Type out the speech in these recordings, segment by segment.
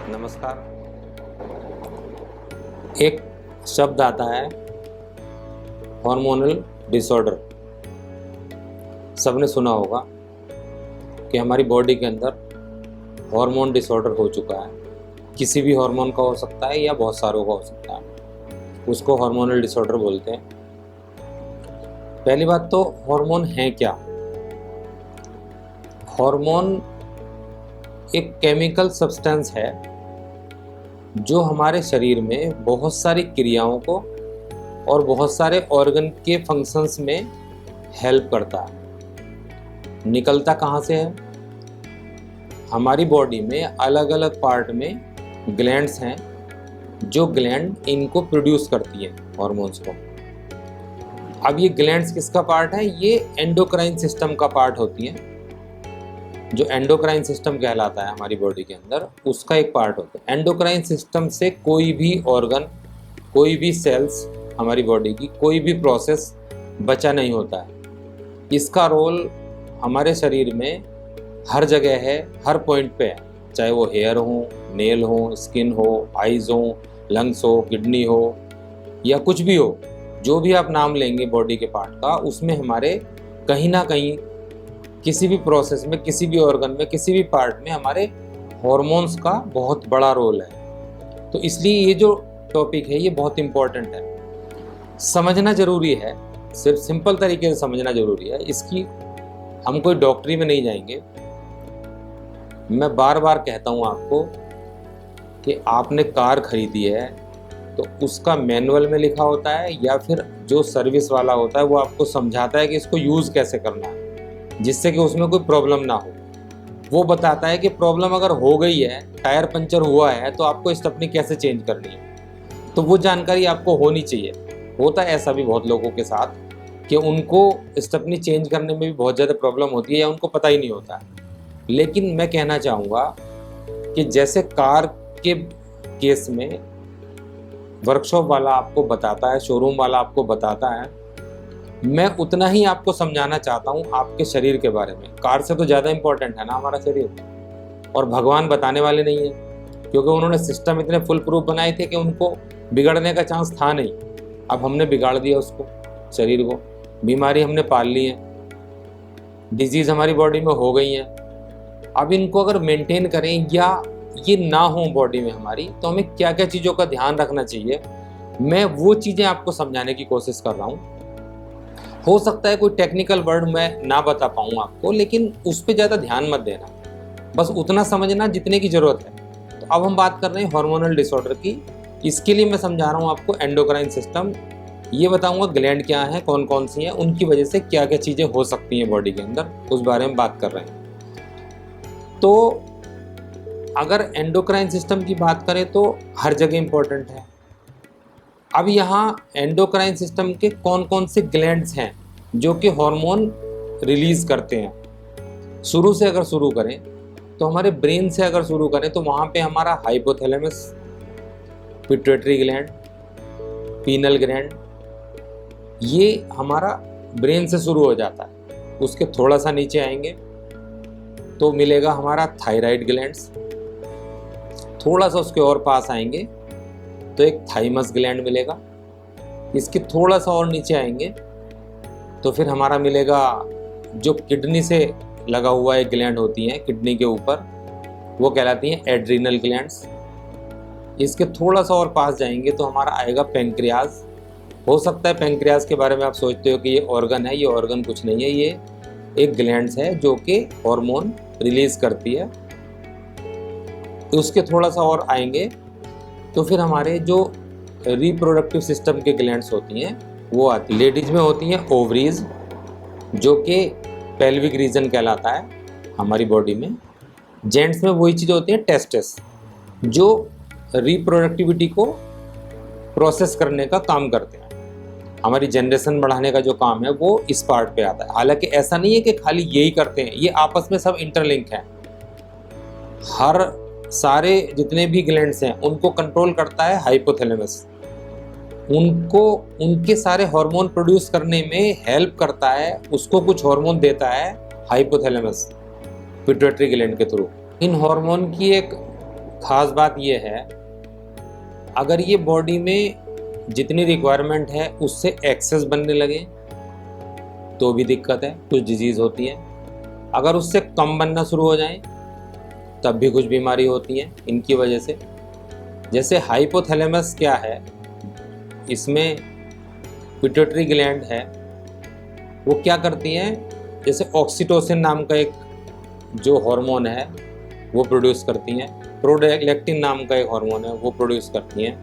नमस्कार। एक शब्द आता है हार्मोनल डिसऑर्डर। सबने सुना होगा कि हमारी बॉडी के अंदर हार्मोन डिसऑर्डर हो चुका है। किसी भी हार्मोन का हो सकता है या बहुत सारों का हो सकता है, उसको हार्मोनल डिसऑर्डर बोलते हैं। पहली बात तो हार्मोन है क्या? हार्मोन एक केमिकल सब्सटेंस है जो हमारे शरीर में बहुत सारी क्रियाओं को और बहुत सारे ऑर्गन के फंक्शंस में हेल्प करता है। निकलता कहाँ से है? हमारी बॉडी में अलग अलग पार्ट में ग्लैंड्स हैं जो ग्लैंड इनको प्रोड्यूस करती हैं, हॉर्मोन्स को। अब ये ग्लैंड्स किसका पार्ट है? ये एंडोक्राइन सिस्टम का पार्ट होती हैं। जो एंडोक्राइन सिस्टम कहलाता है हमारी बॉडी के अंदर, उसका एक पार्ट होता है। एंडोक्राइन सिस्टम से कोई भी ऑर्गन, कोई भी सेल्स, हमारी बॉडी की कोई भी प्रोसेस बचा नहीं होता है। इसका रोल हमारे शरीर में हर जगह है, हर पॉइंट पे है। चाहे वो हेयर हो, नेल हो, स्किन हो, आइज हो, लंग्स हो, किडनी हो या कुछ भी हो, जो भी आप नाम लेंगे बॉडी के पार्ट का, उसमें हमारे कहीं ना कहीं किसी भी प्रोसेस में, किसी भी ऑर्गन में, किसी भी पार्ट में हमारे हॉर्मोन्स का बहुत बड़ा रोल है। तो इसलिए ये जो टॉपिक है ये बहुत इम्पोर्टेंट है, समझना जरूरी है। सिर्फ सिंपल तरीके से समझना जरूरी है। इसकी हम कोई डॉक्टरी में नहीं जाएंगे। मैं बार बार कहता हूँ आपको कि आपने कार खरीदी है तो उसका मैनुअल में लिखा होता है या फिर जो सर्विस वाला होता है वो आपको समझाता है कि इसको यूज़ कैसे करना है, जिससे कि उसमें कोई प्रॉब्लम ना हो। वो बताता है कि प्रॉब्लम अगर हो गई है, टायर पंचर हुआ है, तो आपको स्टेपनी कैसे चेंज करनी है। तो वो जानकारी आपको होनी चाहिए। होता है ऐसा भी बहुत लोगों के साथ कि उनको स्टेपनी चेंज करने में भी बहुत ज़्यादा प्रॉब्लम होती है या उनको पता ही नहीं होता है। लेकिन मैं कहना चाहूँगा कि जैसे कार के केस में वर्कशॉप वाला आपको बताता है, शोरूम वाला आपको बताता है, मैं उतना ही आपको समझाना चाहता हूँ आपके शरीर के बारे में। कार से तो ज़्यादा इम्पोर्टेंट है ना हमारा शरीर, और भगवान बताने वाले नहीं है, क्योंकि उन्होंने सिस्टम इतने फुल प्रूफ बनाए थे कि उनको बिगड़ने का चांस था नहीं। अब हमने बिगाड़ दिया उसको, शरीर को। बीमारी हमने पाल ली है, डिजीज़ हमारी बॉडी में हो गई हैं। अब इनको अगर मेंटेन करें या ये ना हो बॉडी में हमारी, तो हमें क्या क्या चीज़ों का ध्यान रखना चाहिए, मैं वो चीज़ें आपको समझाने की कोशिश कर रहा हूँ। हो सकता है कोई टेक्निकल वर्ड मैं ना बता पाऊँ आपको, लेकिन उस पर ज़्यादा ध्यान मत देना, बस उतना समझना जितने की ज़रूरत है। तो अब हम बात कर रहे हैं हार्मोनल डिसऑर्डर की। इसके लिए मैं समझा रहा हूँ आपको एंडोक्राइन सिस्टम। ये बताऊँगा ग्लैंड क्या है, कौन कौन सी हैं, उनकी वजह से क्या क्या चीज़ें हो सकती हैं बॉडी के अंदर, उस बारे में बात कर रहे हैं। तो अगर एंडोक्राइन सिस्टम की बात करें तो हर जगह इम्पोर्टेंट है। अब यहाँ एंडोक्राइन सिस्टम के कौन कौन से ग्लैंड्स हैं जो कि हार्मोन रिलीज करते हैं। शुरू से अगर शुरू करें तो हमारे ब्रेन से अगर शुरू करें तो वहाँ पे हमारा hypothalamus, pituitary gland, penal gland, ये हमारा ब्रेन से शुरू हो जाता है। उसके थोड़ा सा नीचे आएंगे तो मिलेगा हमारा थायराइड ग्लैंड्स। थोड़ा सा उसके और पास आएंगे तो एक थाइमस ग्लैंड मिलेगा। इसके थोड़ा सा और नीचे आएंगे तो फिर हमारा मिलेगा जो किडनी से लगा हुआ एक ग्लैंड होती हैं किडनी के ऊपर, वो कहलाती हैं एड्रिनल ग्लैंड्स। इसके थोड़ा सा और पास जाएंगे तो हमारा आएगा पेंक्रियाज। हो सकता है पेंक्रियाज के बारे में आप सोचते हो कि ये ऑर्गन है, ये ऑर्गन कुछ नहीं है, ये एक ग्लैंड्स है जो कि हार्मोन रिलीज करती है। तो उसके थोड़ा सा और आएंगे तो फिर हमारे जो रिप्रोडक्टिव सिस्टम के ग्लैंड्स होती हैं वो आती। लेडीज में होती हैं ओवरीज, जो कि पेल्विक रीजन कहलाता है हमारी बॉडी में। जेंट्स में वही चीज़ होती है टेस्टिस, जो रिप्रोडक्टिविटी को प्रोसेस करने का काम करते हैं। हमारी जनरेशन बढ़ाने का जो काम है वो इस पार्ट पे आता है। हालांकि ऐसा नहीं है कि खाली यही करते हैं, ये आपस में सब इंटरलिंक हैं। हर सारे जितने भी ग्लैंड्स हैं उनको कंट्रोल करता है हाइपोथैलेमस। उनको उनके सारे हार्मोन प्रोड्यूस करने में हेल्प करता है, उसको कुछ हार्मोन देता है हाइपोथैलेमस पिट्यूटरी ग्लैंड के थ्रू। इन हार्मोन की एक खास बात ये है, अगर ये बॉडी में जितनी रिक्वायरमेंट है उससे एक्सेस बनने लगे तो भी दिक्कत है, कुछ डिजीज होती है। अगर उससे कम बनना शुरू हो जाए तब भी कुछ बीमारी होती है इनकी वजह से। जैसे हाइपोथैलेमस क्या है, इसमें पिट्यूटरी ग्लैंड है, वो क्या करती हैं, जैसे ऑक्सीटोसिन नाम का एक जो हार्मोन है वो प्रोड्यूस करती हैं, प्रोलैक्टिन नाम का एक हार्मोन है वो प्रोड्यूस करती हैं।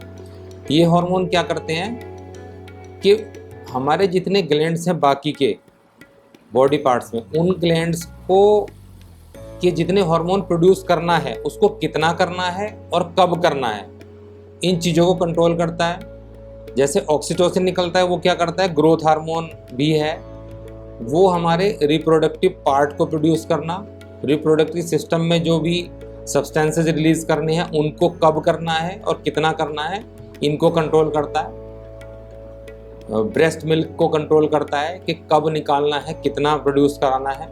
ये हार्मोन क्या करते हैं कि हमारे जितने ग्लैंड्स हैं बाकी के बॉडी पार्ट्स में, उन ग्लैंड्स को कि जितने हार्मोन प्रोड्यूस करना है उसको कितना करना है और कब करना है, इन चीज़ों को कंट्रोल करता है। जैसे ऑक्सीटोसिन निकलता है, वो क्या करता है, ग्रोथ हार्मोन भी है, वो हमारे रिप्रोडक्टिव पार्ट को प्रोड्यूस करना, रिप्रोडक्टिव सिस्टम में जो भी सब्सटेंसेस रिलीज करने हैं उनको कब करना है और कितना करना है, इनको कंट्रोल करता है। ब्रेस्ट मिल्क को कंट्रोल करता है कि कब निकालना है, कितना प्रोड्यूस कराना है।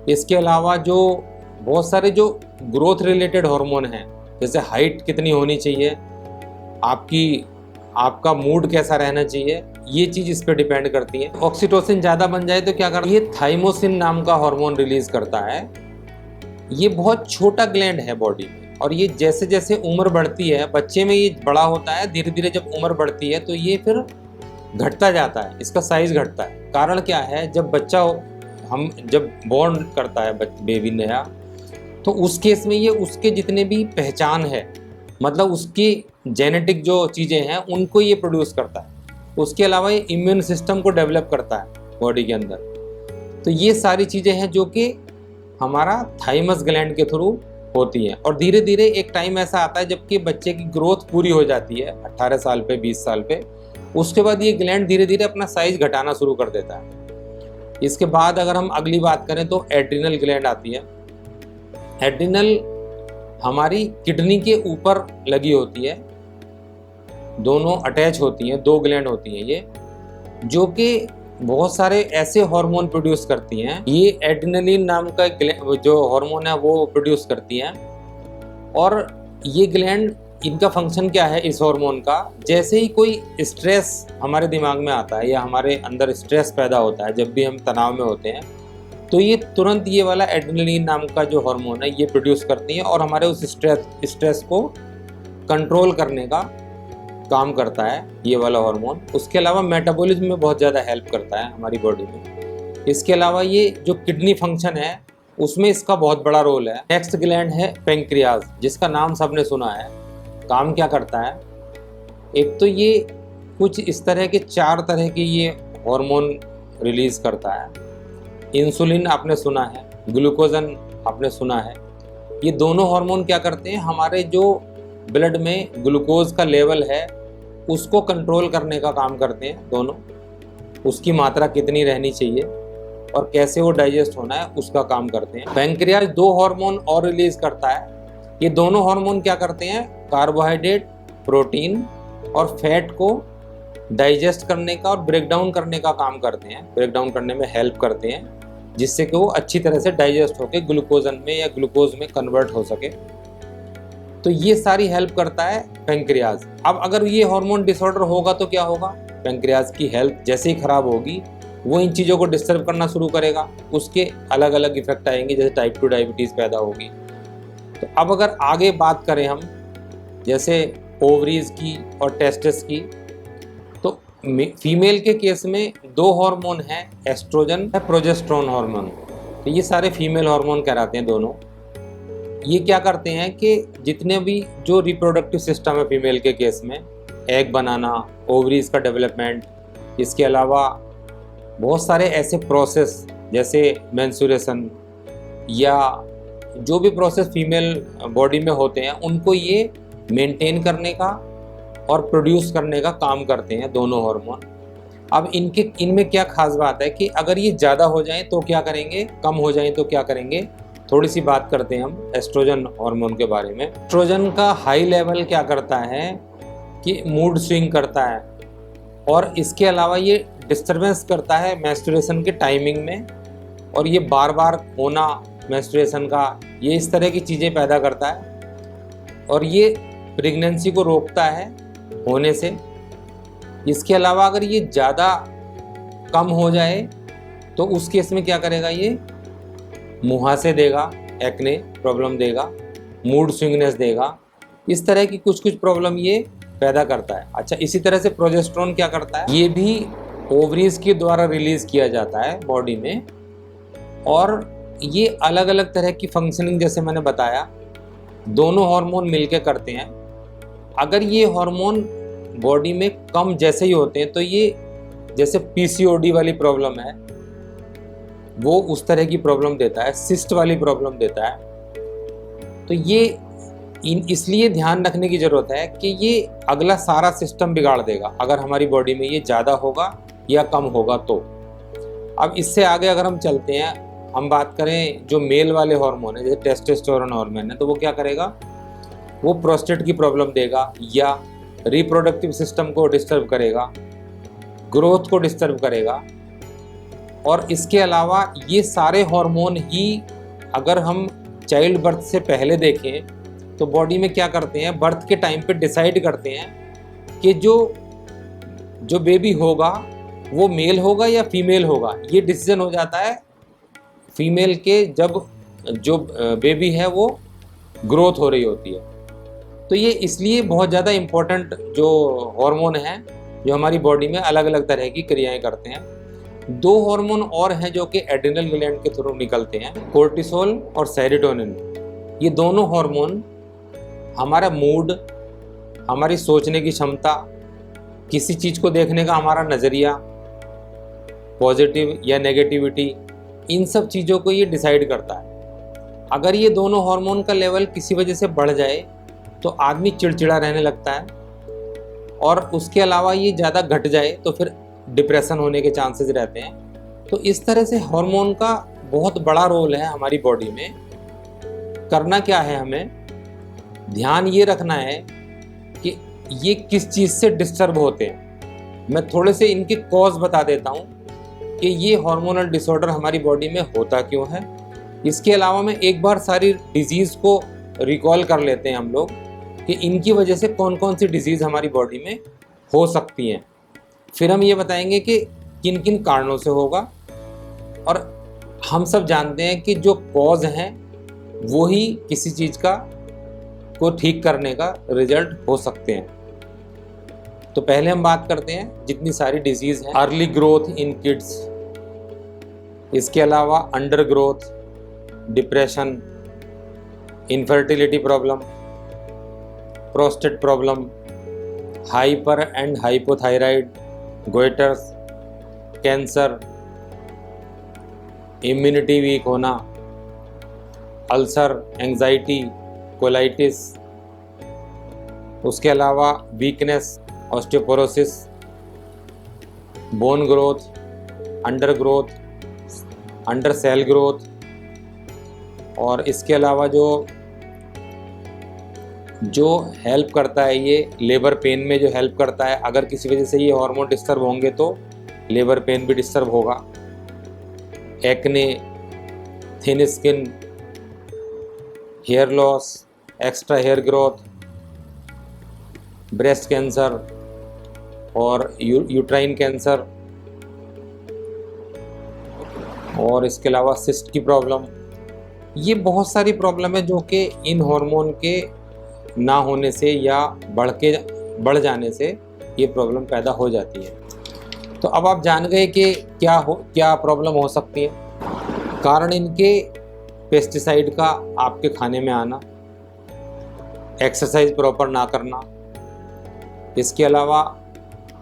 इसके अलावा जो बहुत सारे जो ग्रोथ रिलेटेड हार्मोन हैं, जैसे हाइट कितनी होनी चाहिए, आपका मूड कैसा रहना चाहिए, ये चीज़ इस पर डिपेंड करती है। ऑक्सीटोसिन ज़्यादा बन जाए तो क्या करता है, ये थाइमोसिन नाम का हार्मोन रिलीज करता है। ये बहुत छोटा ग्लैंड है बॉडी में, और ये जैसे जैसे उम्र बढ़ती है, बच्चे में ये बड़ा होता है, धीरे धीरे जब उम्र बढ़ती है तो ये फिर घटता जाता है, इसका साइज घटता है। कारण क्या है, जब बच्चा हम जब बॉर्न करता है बेबी नया, तो उस केस में ये उसके जितने भी पहचान है, मतलब उसकी जेनेटिक जो चीज़ें हैं उनको ये प्रोड्यूस करता है। उसके अलावा ये इम्यून सिस्टम को डेवलप करता है बॉडी के अंदर। तो ये सारी चीज़ें हैं जो कि हमारा थाइमस ग्लैंड के थ्रू होती हैं। और धीरे धीरे एक टाइम ऐसा आता है जबकि बच्चे की ग्रोथ पूरी हो जाती है 18 साल पे, 20 साल पे, उसके बाद ये ग्लैंड धीरे धीरे अपना साइज घटाना शुरू कर देता है। इसके बाद अगर हम अगली बात करें तो एड्रिनल ग्लैंड आती है। एड्रिनल हमारी किडनी के ऊपर लगी होती है, दोनों अटैच होती हैं, दो ग्लैंड होती हैं ये, जो कि बहुत सारे ऐसे हार्मोन प्रोड्यूस करती हैं। ये एड्रिनलिन नाम का जो हार्मोन है वो प्रोड्यूस करती हैं। और ये ग्लैंड, इनका फंक्शन क्या है इस हार्मोन का, जैसे ही कोई स्ट्रेस हमारे दिमाग में आता है या हमारे अंदर स्ट्रेस पैदा होता है, जब भी हम तनाव में होते हैं, तो ये तुरंत ये वाला एड्रेनलिन नाम का जो हार्मोन है ये प्रोड्यूस करती है और हमारे उस स्ट्रेस को कंट्रोल करने का काम करता है ये वाला हार्मोन। उसके अलावा मेटाबॉलिज्म में बहुत ज़्यादा हेल्प करता है हमारी बॉडी में। इसके अलावा ये जो किडनी फंक्शन है उसमें इसका बहुत बड़ा रोल है। नेक्स्ट ग्लैंड है पेंक्रियाज, जिसका नाम सबने सुना है। काम क्या करता है, एक तो ये कुछ इस तरह के 4 तरह के ये हार्मोन रिलीज करता है। इंसुलिन आपने सुना है, ग्लूकोजन आपने सुना है। ये दोनों हार्मोन क्या करते हैं, हमारे जो ब्लड में ग्लूकोज का लेवल है उसको कंट्रोल करने का काम करते हैं दोनों। उसकी मात्रा कितनी रहनी चाहिए और कैसे वो डाइजेस्ट होना है उसका काम करते हैं। पैंक्रियाज 2 हार्मोन और रिलीज करता है। ये दोनों हार्मोन क्या करते हैं, कार्बोहाइड्रेट, प्रोटीन और फैट को डाइजेस्ट करने का और ब्रेक डाउन करने का काम करते हैं, ब्रेक डाउन करने में हेल्प करते हैं, जिससे कि वो अच्छी तरह से डाइजेस्ट होकर ग्लूकोजन में या ग्लूकोज में कन्वर्ट हो सके। तो ये सारी हेल्प करता है पैंक्रियाज। अब अगर ये हार्मोन डिसऑर्डर होगा तो क्या होगा, पैंक्रियाज की हेल्थ जैसे ही खराब होगी वो इन चीज़ों को डिस्टर्ब करना शुरू करेगा, उसके अलग अलग इफेक्ट आएंगे, जैसे टाइप 2 डायबिटीज़ पैदा होगी। तो अब अगर आगे बात करें हम जैसे ओवरीज की और टेस्टिस की, तो फीमेल के केस में 2 हार्मोन हैं, एस्ट्रोजन और प्रोजेस्टेरोन हार्मोन। तो ये सारे फीमेल हार्मोन कहलाते हैं दोनों। ये क्या करते हैं कि जितने भी जो रिप्रोडक्टिव सिस्टम है फीमेल के केस में, एग बनाना, ओवरीज का डेवलपमेंट, इसके अलावा बहुत सारे ऐसे प्रोसेस जैसे मेंस्ट्रुएशन या जो भी प्रोसेस फीमेल बॉडी में होते हैं उनको ये मेंटेन करने का और प्रोड्यूस करने का काम करते हैं दोनों हार्मोन। अब इनमें क्या खास बात है कि अगर ये ज़्यादा हो जाएं तो क्या करेंगे, कम हो जाएं तो क्या करेंगे, थोड़ी सी बात करते हैं हम एस्ट्रोजन हार्मोन के बारे में। एस्ट्रोजन का हाई लेवल क्या करता है कि मूड स्विंग करता है, और इसके अलावा ये डिस्टरबेंस करता है मेंस्ट्रुएशन के टाइमिंग में, और ये बार बार होना मेंस्ट्रुएशन का, ये इस तरह की चीज़ें पैदा करता है और ये प्रेगनेंसी को रोकता है होने से। इसके अलावा अगर ये ज़्यादा कम हो जाए तो उस केस में क्या करेगा, ये मुहासे देगा, एक्ने प्रॉब्लम देगा, मूड स्विंगनेस देगा, इस तरह की कुछ कुछ प्रॉब्लम ये पैदा करता है। अच्छा, इसी तरह से प्रोजेस्टेरोन क्या करता है, ये भी ओवरीज के द्वारा रिलीज किया जाता है बॉडी में, और ये अलग अलग तरह की फंक्शनिंग जैसे मैंने बताया दोनों हार्मोन मिलके करते हैं। अगर ये हार्मोन बॉडी में कम जैसे ही होते हैं तो ये जैसे पीसीओडी वाली प्रॉब्लम है वो उस तरह की प्रॉब्लम देता है, सिस्ट वाली प्रॉब्लम देता है। तो ये इसलिए ध्यान रखने की ज़रूरत है कि ये अगला सारा सिस्टम बिगाड़ देगा अगर हमारी बॉडी में ये ज़्यादा होगा या कम होगा तो। अब इससे आगे अगर हम चलते हैं, हम बात करें जो मेल वाले हार्मोन है जैसे टेस्टोस्टेरोन हार्मोन है, तो वो क्या करेगा, वो प्रोस्टेट की प्रॉब्लम देगा या रिप्रोडक्टिव सिस्टम को डिस्टर्ब करेगा, ग्रोथ को डिस्टर्ब करेगा। और इसके अलावा ये सारे हार्मोन ही अगर हम चाइल्ड बर्थ से पहले देखें तो बॉडी में क्या करते हैं, बर्थ के टाइम पे डिसाइड करते हैं कि जो बेबी होगा वो मेल होगा या फीमेल होगा। ये डिसीजन हो जाता है फीमेल के जब जो बेबी है वो ग्रोथ हो रही होती है। तो ये इसलिए बहुत ज़्यादा इम्पोर्टेंट जो हार्मोन हैं जो हमारी बॉडी में अलग अलग तरह की क्रियाएं करते हैं। दो हार्मोन और हैं जो कि एड्रिनल ग्लैंड के थ्रू निकलते हैं, कोर्टिसोल और सेरोटोनिन। ये दोनों हार्मोन हमारा मूड, हमारी सोचने की क्षमता, किसी चीज़ को देखने का हमारा नज़रिया, पॉजिटिव या नेगेटिविटी, इन सब चीज़ों को ये डिसाइड करता है। अगर ये दोनों हार्मोन का लेवल किसी वजह से बढ़ जाए तो आदमी चिड़चिड़ा रहने लगता है, और उसके अलावा ये ज़्यादा घट जाए तो फिर डिप्रेशन होने के चांसेस रहते हैं। तो इस तरह से हार्मोन का बहुत बड़ा रोल है हमारी बॉडी में। करना क्या है, हमें ध्यान ये रखना है कि ये किस चीज़ से डिस्टर्ब होते हैं। मैं थोड़े से इनके कॉज बता देता हूँ कि ये हार्मोनल डिसऑर्डर हमारी बॉडी में होता क्यों है। इसके अलावा में एक बार सारी डिजीज़ को रिकॉल कर लेते हैं हम लोग कि इनकी वजह से कौन कौन सी डिजीज़ हमारी बॉडी में हो सकती हैं। फिर हम ये बताएंगे कि किन किन कारणों से होगा, और हम सब जानते हैं कि जो कॉज हैं वो ही किसी चीज़ का को ठीक करने का रिजल्ट हो सकते हैं। तो पहले हम बात करते हैं जितनी सारी डिजीज़ हैं। अर्ली ग्रोथ इन किड्स, इसके अलावा under growth, depression, infertility problem, prostate problem, hyper and hypothyroid, goiters, cancer, immunity weak होना, अल्सर, एंजाइटी, कोलाइटिस, उसके अलावा weakness, osteoporosis, bone growth, under growth, under cell growth, और इसके अलावा जो हेल्प करता है ये लेबर पेन में जो हेल्प करता है। अगर किसी वजह से ये हार्मोन डिस्टर्ब होंगे तो लेबर पेन भी डिस्टर्ब होगा। Acne, thin skin, hair loss, extra hair growth, breast cancer और यूट्राइन कैंसर, और इसके अलावा सिस्ट की प्रॉब्लम। ये बहुत सारी प्रॉब्लम है जो कि इन हार्मोन के ना होने से या बढ़ जाने से ये प्रॉब्लम पैदा हो जाती है। तो अब आप जान गए कि क्या प्रॉब्लम हो सकती है। कारण इनके पेस्टिसाइड का आपके खाने में आना, एक्सरसाइज प्रॉपर ना करना, इसके अलावा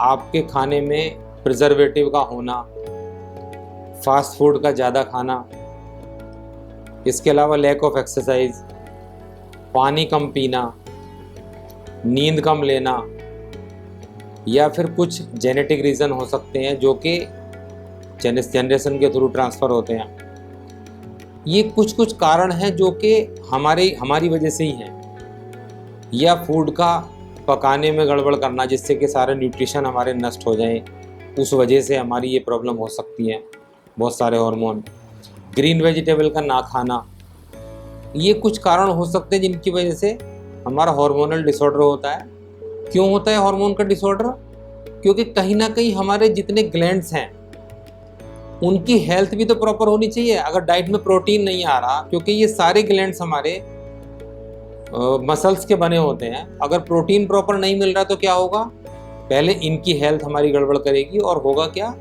आपके खाने में प्रिजर्वेटिव का होना, फास्ट फूड का ज़्यादा खाना, इसके अलावा लैक ऑफ एक्सरसाइज, पानी कम पीना, नींद कम लेना, या फिर कुछ जेनेटिक रीज़न हो सकते हैं जो कि जनरेशन के थ्रू ट्रांसफ़र होते हैं। ये कुछ कारण हैं जो कि हमारी वजह से ही हैं, या फूड का पकाने में गड़बड़ करना जिससे कि सारे न्यूट्रिशन हमारे नष्ट हो जाएं, उस वजह से हमारी ये प्रॉब्लम हो सकती है। बहुत सारे हार्मोन, ग्रीन वेजिटेबल का ना खाना, ये कुछ कारण हो सकते हैं जिनकी वजह से हमारा हार्मोनल डिसऑर्डर होता है। क्यों होता है हार्मोन का डिसऑर्डर? क्योंकि कहीं ना कहीं हमारे जितने ग्लैंड्स हैं उनकी हेल्थ भी तो प्रॉपर होनी चाहिए। अगर डाइट में प्रोटीन नहीं आ रहा, क्योंकि ये सारे ग्लैंड्स हमारे मसल्स के बने होते हैं, अगर प्रोटीन प्रॉपर नहीं मिल रहा तो क्या होगा? पहले इनकी हेल्थ हमारी गड़बड़ करेगी और होगा क्या?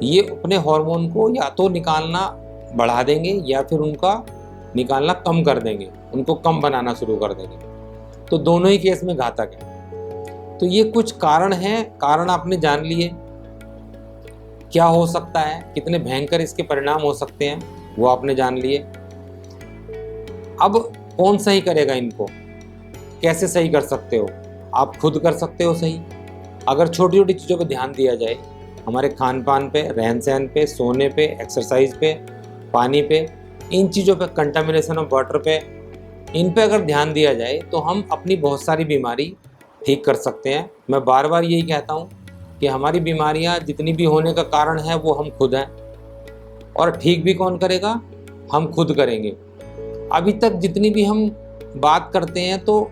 ये अपने हार्मोन को या तो निकालना बढ़ा देंगे या फिर उनका निकालना कम कर देंगे, उनको कम बनाना शुरू कर देंगे। तो दोनों ही केस में घातक है। तो ये कुछ कारण हैं, कारण आपने जान लिए। क्या हो सकता है, कितने भयंकर इसके परिणाम हो सकते हैं, वो आपने जान लिए। अब कौन सही करेगा इनको? कैसे सही कर सकते हो? आप खुद कर सकते हो सही। अगर छोटी छोटी चीज़ों पर ध्यान दिया जाए, हमारे खान पान पे, रहन सहन पे, सोने पे, एक्सरसाइज पे, पानी पे, इन चीज़ों पे, कंटामिनेशन ऑफ वाटर पे, इन पे अगर ध्यान दिया जाए तो हम अपनी बहुत सारी बीमारी ठीक कर सकते हैं। मैं बार बार यही कहता हूँ कि हमारी बीमारियाँ जितनी भी होने का कारण है वो हम खुद हैं, और ठीक भी कौन करेगा? हम खुद करेंगे। अभी तक जितनी भी हम बात करते हैं तो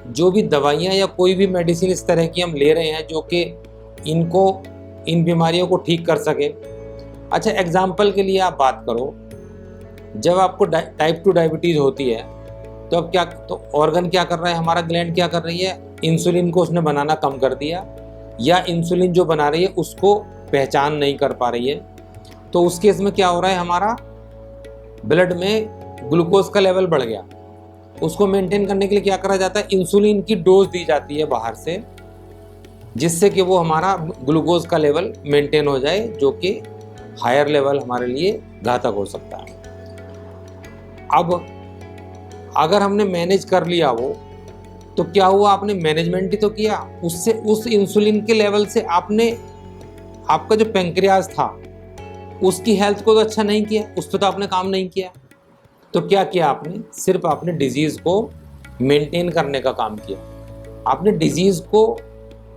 जो भी दवाइयाँ या कोई भी मेडिसिन इस तरह की हम ले रहे हैं जो कि इनको, इन बीमारियों को ठीक कर सके। अच्छा, एग्जाम्पल के लिए आप बात करो, जब आपको टाइप 2 डायबिटीज़ होती है तो अब क्या, तो ऑर्गन क्या कर रहा है, हमारा ग्लैंड क्या कर रही है? इंसुलिन को उसने बनाना कम कर दिया, या इंसुलिन जो बना रही है उसको पहचान नहीं कर पा रही है। तो उस केस में क्या हो रहा है, हमारा ब्लड में ग्लूकोज का लेवल बढ़ गया। उसको मेंटेन करने के लिए क्या करा जाता है? इंसुलिन की डोज दी जाती है बाहर से, जिससे कि वो हमारा ग्लूकोज का लेवल मेंटेन हो जाए, जो कि हायर लेवल हमारे लिए घातक हो सकता है। अब अगर हमने मैनेज कर लिया वो, तो क्या हुआ? आपने मैनेजमेंट ही तो किया उससे, उस इंसुलिन के लेवल से आपने, आपका जो पेंक्रियाज था उसकी हेल्थ को तो अच्छा नहीं किया, उस पर तो आपने काम नहीं किया। तो क्या किया आपने? सिर्फ आपने डिजीज को मेंटेन करने का काम किया। आपने डिजीज को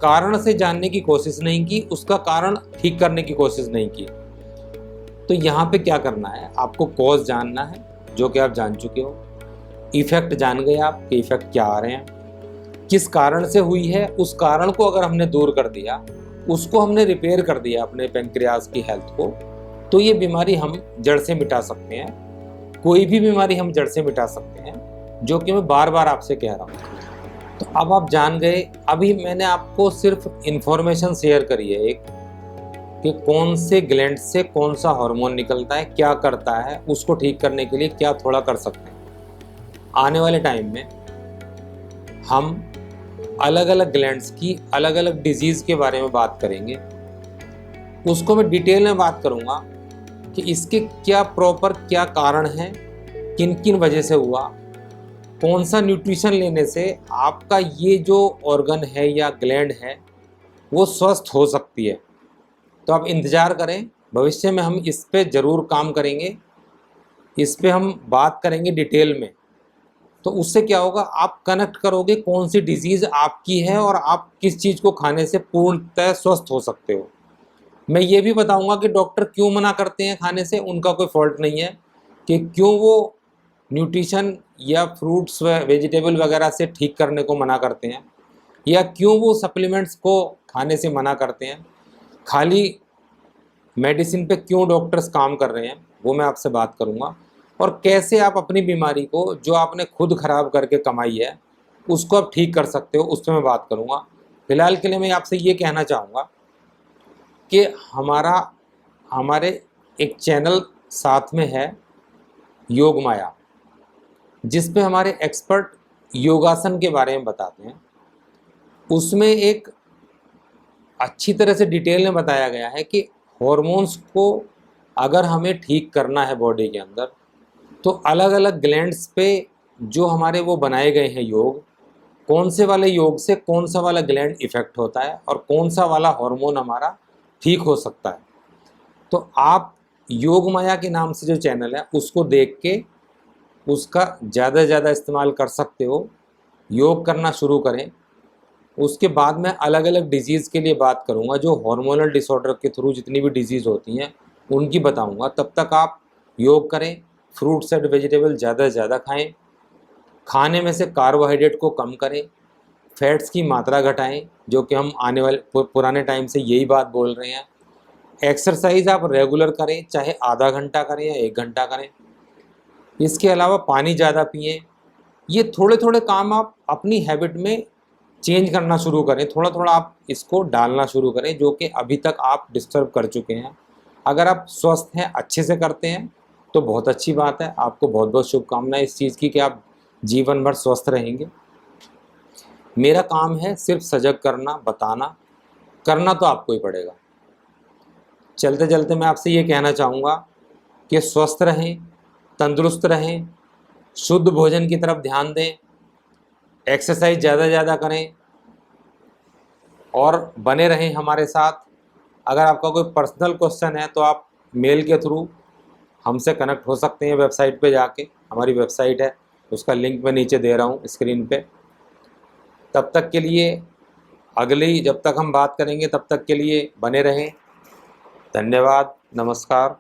कारण से जानने की कोशिश नहीं की, उसका कारण ठीक करने की कोशिश नहीं की। तो यहाँ पे क्या करना है, आपको कॉज जानना है, जो कि आप जान चुके हो। इफेक्ट जान गए आप कि इफेक्ट क्या आ रहे हैं, किस कारण से हुई है। उस कारण को अगर हमने दूर कर दिया, उसको हमने रिपेयर कर दिया अपने पेंक्रियाज की हेल्थ को, तो ये बीमारी हम जड़ से मिटा सकते हैं। कोई भी बीमारी हम जड़ से मिटा सकते हैं, जो कि मैं बार बार आपसे कह रहा हूँ। तो अब आप जान गए। अभी मैंने आपको सिर्फ इंफॉर्मेशन शेयर करी है एक, कि कौन से ग्लैंड से कौन सा हार्मोन निकलता है, क्या करता है, उसको ठीक करने के लिए क्या थोड़ा कर सकते हैं। आने वाले टाइम में हम अलग अलग ग्लैंड्स की अलग अलग डिजीज़ के बारे में बात करेंगे। उसको मैं डिटेल में बात करूँगा कि इसके क्या प्रॉपर क्या कारण हैं, किन किन वजह से हुआ, कौन सा न्यूट्रिशन लेने से आपका ये जो ऑर्गन है या ग्लैंड है वो स्वस्थ हो सकती है। तो आप इंतज़ार करें, भविष्य में हम इस पे ज़रूर काम करेंगे, इस पे हम बात करेंगे डिटेल में। तो उससे क्या होगा, आप कनेक्ट करोगे कौन सी डिजीज़ आपकी है और आप किस चीज़ को खाने से पूर्णतः स्वस्थ हो सकते हो। मैं ये भी बताऊंगा कि डॉक्टर क्यों मना करते हैं खाने से, उनका कोई फॉल्ट नहीं है, कि क्यों वो न्यूट्रिशन या फ्रूट्स व वेजिटेबल वगैरह से ठीक करने को मना करते हैं, या क्यों वो सप्लीमेंट्स को खाने से मना करते हैं, खाली मेडिसिन पे क्यों डॉक्टर्स काम कर रहे हैं, वो मैं आपसे बात करूंगा। और कैसे आप अपनी बीमारी को, जो आपने खुद खराब करके कमाई है, उसको आप ठीक कर सकते हो, उस पर मैं बात करूंगा। फिलहाल के लिए मैं आपसे ये कहना चाहूँगा कि हमारे एक चैनल साथ में है योग माया, जिस पे हमारे एक्सपर्ट योगासन के बारे में बताते हैं। उसमें एक अच्छी तरह से डिटेल में बताया गया है कि हॉर्मोन्स को अगर हमें ठीक करना है बॉडी के अंदर, तो अलग अलग ग्लैंड्स पे जो हमारे वो बनाए गए हैं योग, कौन से वाले योग से कौन सा वाला ग्लैंड इफेक्ट होता है और कौन सा वाला हार्मोन हमारा ठीक हो सकता है। तो आप योग माया के नाम से जो चैनल है उसको देख के उसका ज़्यादा से ज़्यादा इस्तेमाल कर सकते हो। योग करना शुरू करें, उसके बाद मैं अलग अलग डिजीज़ के लिए बात करूँगा, जो हार्मोनल डिसऑर्डर के थ्रू जितनी भी डिजीज़ होती हैं उनकी बताऊँगा। तब तक आप योग करें, फ्रूट्स एंड वेजिटेबल ज़्यादा से ज़्यादा खाएं, खाने में से कार्बोहाइड्रेट को कम करें, फैट्स की मात्रा घटाएं, जो कि हम आने वाले पुराने टाइम से यही बात बोल रहे हैं। एक्सरसाइज आप रेगुलर करें, चाहे आधा घंटा करें या 1 घंटा करें। इसके अलावा पानी ज़्यादा पिएं। ये थोड़े थोड़े काम आप अपनी हैबिट में चेंज करना शुरू करें, थोड़ा थोड़ा आप इसको डालना शुरू करें, जो कि अभी तक आप डिस्टर्ब कर चुके हैं। अगर आप स्वस्थ हैं, अच्छे से करते हैं, तो बहुत अच्छी बात है। आपको बहुत बहुत शुभकामनाएं इस चीज़ की कि आप जीवन भर स्वस्थ रहेंगे। मेरा काम है सिर्फ सजग करना, बताना, करना तो आपको ही पड़ेगा। चलते चलते मैं आपसे ये कहना चाहूँगा कि स्वस्थ रहें, तंदुरुस्त रहें, शुद्ध भोजन की तरफ ध्यान दें, एक्सरसाइज ज़्यादा ज़्यादा करें और बने रहें हमारे साथ। अगर आपका कोई पर्सनल क्वेश्चन है तो आप मेल के थ्रू हमसे कनेक्ट हो सकते हैं वेबसाइट पे जाके। हमारी वेबसाइट है, उसका लिंक मैं नीचे दे रहा हूँ स्क्रीन पे। तब तक के लिए, अगली जब तक हम बात करेंगे तब तक के लिए बने रहें। धन्यवाद, नमस्कार।